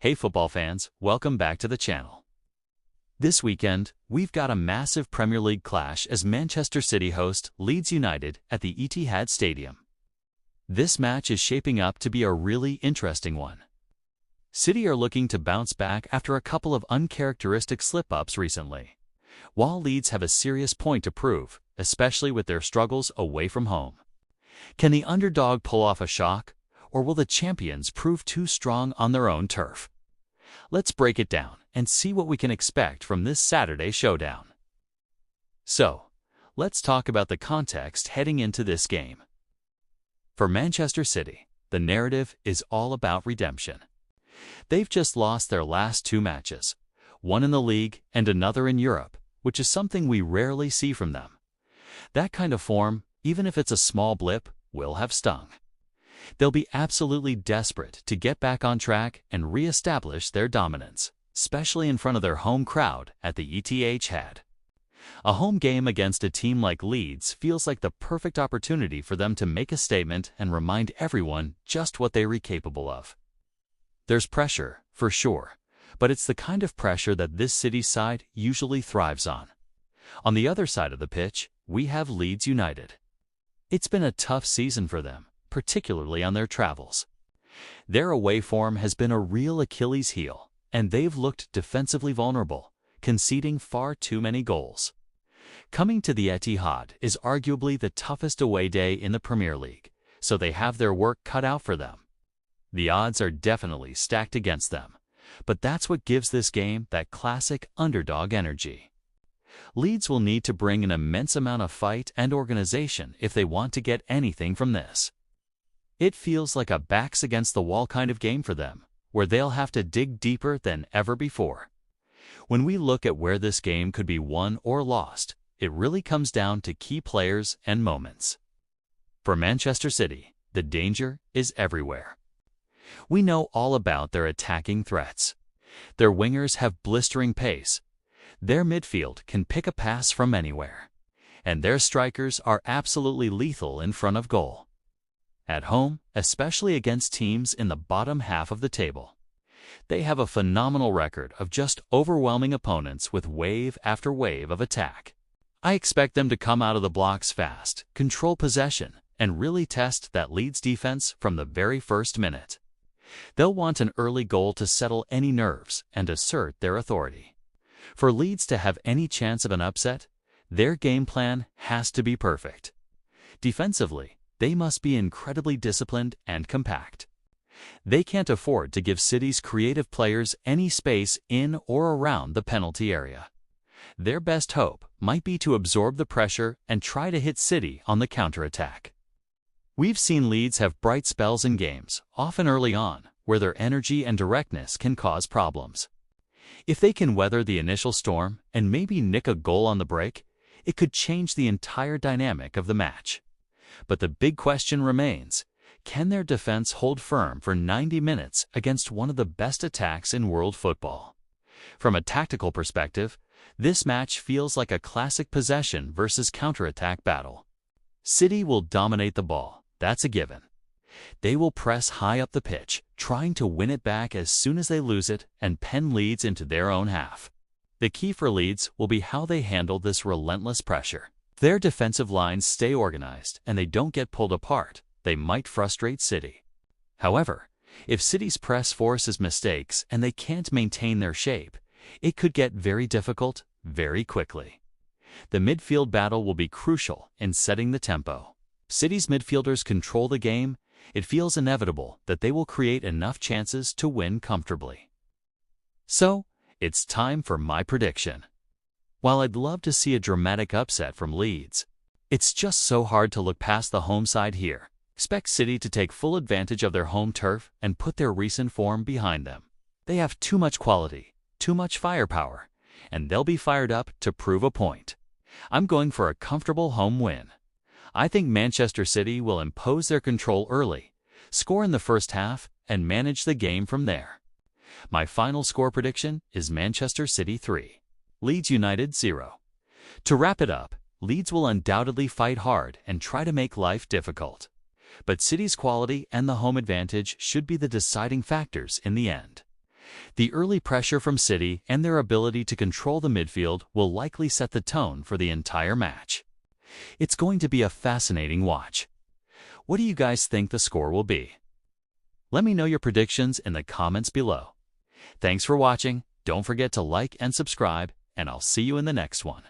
Hey football fans, welcome back to the channel. This weekend, we've got a massive Premier League clash as Manchester City host Leeds United at the Etihad Stadium. This match is shaping up to be a really interesting one. City are looking to bounce back after a couple of uncharacteristic slip-ups recently, while Leeds have a serious point to prove, especially with their struggles away from home. Can the underdog pull off a shock, or will the champions prove too strong on their own turf? Let's break it down and see what we can expect from this Saturday showdown. So, let's talk about the context heading into this game. For Manchester City, the narrative is all about redemption. They've just lost their last two matches, one in the league and another in Europe, which is something we rarely see from them. That kind of form, even if it's a small blip, will have stung. They'll be absolutely desperate to get back on track and re-establish their dominance, especially in front of their home crowd at the Etihad. A home game against a team like Leeds feels like the perfect opportunity for them to make a statement and remind everyone just what they're capable of. There's pressure, for sure, but it's the kind of pressure that this City side usually thrives on. On the other side of the pitch, we have Leeds United. It's been a tough season for them, particularly on their travels. Their away form has been a real Achilles heel, and they've looked defensively vulnerable, conceding far too many goals. Coming to the Etihad is arguably the toughest away day in the Premier League, so they have their work cut out for them. The odds are definitely stacked against them, but that's what gives this game that classic underdog energy. Leeds will need to bring an immense amount of fight and organization if they want to get anything from this. It feels like a backs-against-the-wall kind of game for them, where they'll have to dig deeper than ever before. When we look at where this game could be won or lost, it really comes down to key players and moments. For Manchester City, the danger is everywhere. We know all about their attacking threats. Their wingers have blistering pace. Their midfield can pick a pass from anywhere. And their strikers are absolutely lethal in front of goal. At home, especially against teams in the bottom half of the table, they have a phenomenal record of just overwhelming opponents with wave after wave of attack. I expect them to come out of the blocks fast, control possession, and really test that Leeds defense from the very first minute. They'll want an early goal to settle any nerves and assert their authority. For Leeds to have any chance of an upset, their game plan has to be perfect. Defensively, they must be incredibly disciplined and compact. They can't afford to give City's creative players any space in or around the penalty area. Their best hope might be to absorb the pressure and try to hit City on the counterattack. We've seen Leeds have bright spells in games, often early on, where their energy and directness can cause problems. If they can weather the initial storm and maybe nick a goal on the break, it could change the entire dynamic of the match. But the big question remains, can their defense hold firm for 90 minutes against one of the best attacks in world football? From a tactical perspective, this match feels like a classic possession versus counterattack battle. City will dominate the ball, that's a given. They will press high up the pitch, trying to win it back as soon as they lose it and pen Leeds into their own half. The key for Leeds will be how they handle this relentless pressure. If their defensive lines stay organized and they don't get pulled apart, they might frustrate City. However, if City's press forces mistakes and they can't maintain their shape, it could get very difficult very quickly. The midfield battle will be crucial in setting the tempo. If City's midfielders control the game, it feels inevitable that they will create enough chances to win comfortably. So, it's time for my prediction. While I'd love to see a dramatic upset from Leeds, it's just so hard to look past the home side here. Expect City to take full advantage of their home turf and put their recent form behind them. They have too much quality, too much firepower, and they'll be fired up to prove a point. I'm going for a comfortable home win. I think Manchester City will impose their control early, score in the first half, and manage the game from there. My final score prediction is Manchester City 3. Leeds United 0. To wrap it up, Leeds will undoubtedly fight hard and try to make life difficult. But City's quality and the home advantage should be the deciding factors in the end. The early pressure from City and their ability to control the midfield will likely set the tone for the entire match. It's going to be a fascinating watch. What do you guys think the score will be? Let me know your predictions in the comments below. Thanks for watching. Don't forget to like and subscribe, and I'll see you in the next one.